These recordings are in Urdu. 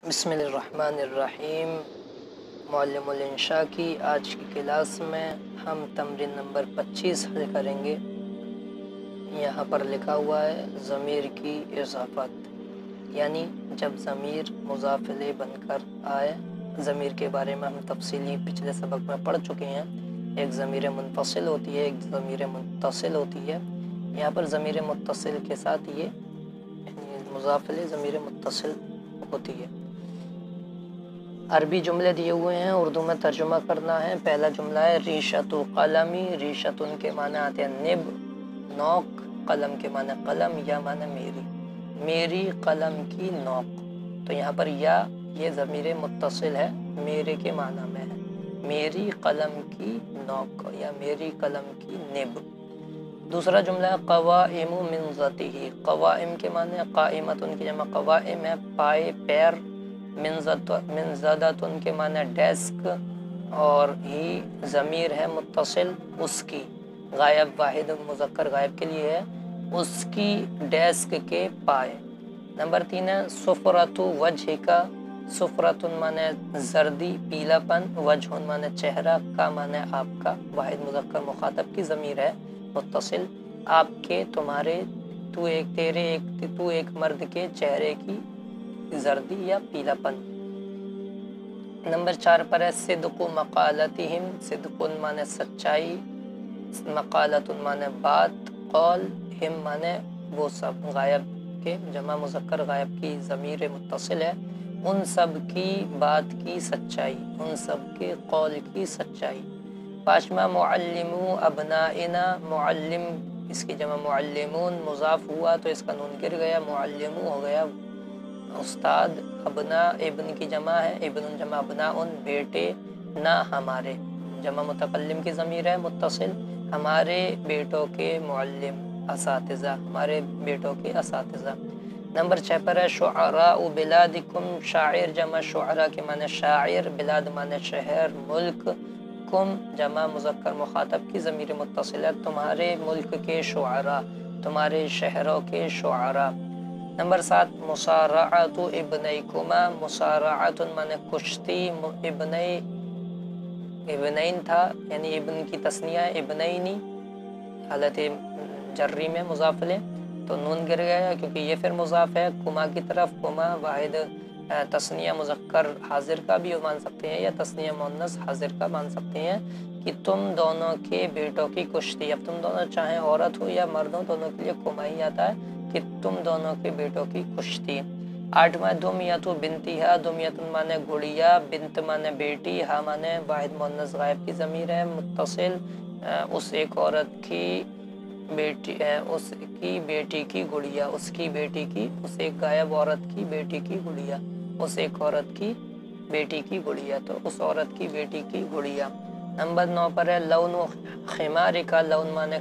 بسم اللہ الرحمن الرحیم۔ معلم الانشاء کی آج کی کلاس میں ہم تمرین نمبر 25 حل کریں گے۔ یہاں پر لکھا ہوا ہے ضمیر کی اضافت، یعنی جب ضمیر مضاف الیہ بن کر آئے۔ ضمیر کے بارے میں ہم تفصیلی پچھلے سبق میں پڑھ چکے ہیں۔ ایک ضمیر منفصل ہوتی ہے، ایک ضمیر متصل ہوتی ہے۔ یہاں پر ضمیر متصل کے ساتھ یہ مضاف الیہ ضمیر متصل ہوتی ہے۔ عربی جملے دیے ہوئے ہیں، اردو میں ترجمہ کرنا ہے۔ پہلا جملہ ہے ریشۃ قلمی۔ ریشۃ کے معنی آتے ہیں نب، نوک۔ قلم کے معنی قلم، یا معنی میری، میری قلم کی نوک۔ تو یہاں پر یا یہ ضمیر متصل ہے، میرے کے معنی میں ہے، میری قلم کی نوک یا میری قلم کی نب۔ دوسرا جملہ ہے قوائم من ذاتہ۔ قوائم کے معنی قائمۃ کی جمع قوائم ہے، پائے، پیر۔ من زادۃ کے معنی ڈیسک، اور ہی ضمیر ہے متصل، اس کی، غائب واحد مذکر غائب کے لیے ہے، اس کی ڈیسک کے پائے۔ نمبر 3 ہے صفرۃ وجہ کا۔ صفرۃ معنی زردی، پیلا پن، وجہ معنی چہرہ، کا معنی آپ کا، واحد مذکر مخاطب کی ضمیر ہے متصل، آپ کے، تمہارے، تو ایک مرد کے چہرے کی زردی یا پیلا پن۔ نمبر 4 پر ہے صدق مقالتہم۔ صدق معنی سچائی، مقالت معنی بات، قول، ہم معنی وہ سب، غائب کے جمع مذکر غائب کی ضمیر متصل ہے، ان سب کی بات کی سچائی، ان سب کے قول کی سچائی۔ 5واں معلمو ابنائنا۔ معلم اس کی جمع معلمون، مضاف ہوا تو اس کا نون گر گیا، معلمو ہو گیا استاد۔ ابنا ابن کی جمع ہے، ابن جمع ابناؤن، بیٹے، نہ ہمارے، جمع متکلم کی ضمیر ہے متصل، ہمارے بیٹوں کے معلم، اساتذہ، ہمارے بیٹوں کے اساتذہ۔ نمبر 6 پر ہے شعراء بلادکم۔ شاعر جمع شعراء کے معنی شاعر، بلاد معنی شہر، ملک، کم جمع مذکر مخاطب کی ضمیر متصل ہے، تمہارے ملک کے شعراء، تمہارے شہروں کے شعراء۔ نمبر 7 مصارعۃ ابنیکما۔ مصارعۃ معنی کشتی، ابنین تھا، یعنی ابن کی تثنیہ ہے، ابنینی، حالت جری میں مضاف الیہ تو نون گر گیا کیونکہ یہ پھر مضاف ہے کما کی طرف۔ کما واحد تثنیہ مذکر حاضر کا بھی مان سکتے ہیں یا تثنیہ مؤنث حاضر کا مان سکتے ہیں کہ تم دونوں کے بیٹوں کی کشتی۔ اب تم دونوں چاہے عورت ہو یا مرد ہو، دونوں کے لیے کما ہی آتا ہے کہ تم دونوں کے بیٹوں کی کشتی۔ 8واں دمیۃ بنتہا۔ دمیۃ معنی گڑیا، بنت معنی بیٹی، ہا معنی واحد مؤنث غائب کی ضمیر ہے متصل، اس ایک عورت کی بیٹی، اس کی بیٹی کی گڑیا، اس کی بیٹی کی، اس ایک غائب عورت کی بیٹی کی گڑیا، اس ایک عورت کی بیٹی کی گڑیا، تو اس عورت کی بیٹی کی گڑیا۔ نمبر 9 پر ہے لون خمار کا۔ لون معنی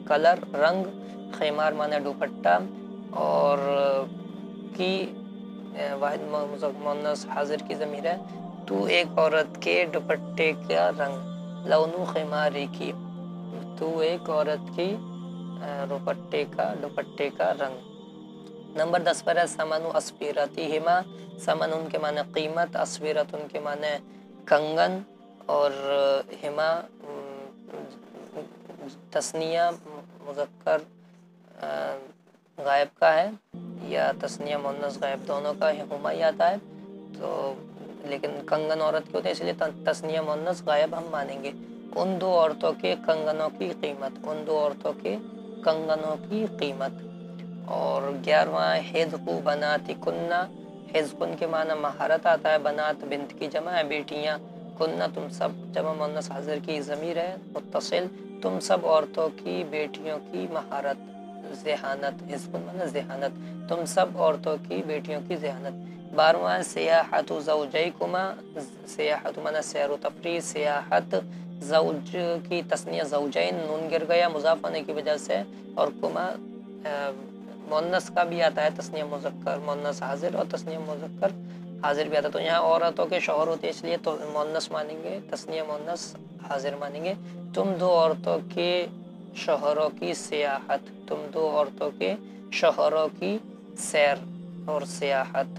کلر، رنگ، خمار معنی دوپٹہ، اور کی واحد مؤنث حاضر کی ضمیر ہے، تو ایک عورت کے دوپٹے کا رنگ، لون خماری کی، تو ایک عورت کی دوپٹے کا رنگ۔ نمبر 10 پر ہے ثمن اسفیرتہما۔ ثمن ان کے معنی قیمت، اسفیرت ان کے معنی کنگن، اور ہما تثنیہ مذکر غائب کا ہے یا تثنیہ مؤنث غائب، دونوں کا ہما ہی آتا ہے، تو لیکن کنگن عورت کی ہوتے ہیں اس لیے تثنیہ مؤنث غائب ہم مانیں گے۔ ان دو عورتوں کے کنگنوں کی قیمت، ان دو عورتوں کے کنگنوں کی قیمت۔ اور 11واں حذق بناتکن۔ حذق کے معنی مہارت آتا ہے، بنات بنت کی جمع ہے بیٹیاں، کنہ تم سب جمع مؤنث حاضر کی ضمیر ہے متصل، تم سب عورتوں کی بیٹیوں کی مہارت، ذہانت، حذق معنی ذہانت، تم سب عورتوں کی بیٹیوں کی ذہانت۔ 12واں سیاحت زوجیکما۔ سیاحت معنی سیر و تفریح، سیاحت، زوج کی تثنیہ زوجین، نون گر گیا مضاف ہونے کی وجہ سے، اور کما مؤنث کا بھی آتا ہے، تثنیہ مذکر مؤنث حاضر اور تثنیہ مذکر حاضر بھی آتا ہے، تو یہاں عورتوں کے شوہر ہوتے ہیں اس لیے تو مؤنث مانیں گے، تثنیہ مؤنث حاضر مانیں گے۔ تم دو عورتوں کے شوہروں کی سیاحت، تم دو عورتوں کے شوہروں کی سیر اور سیاحت۔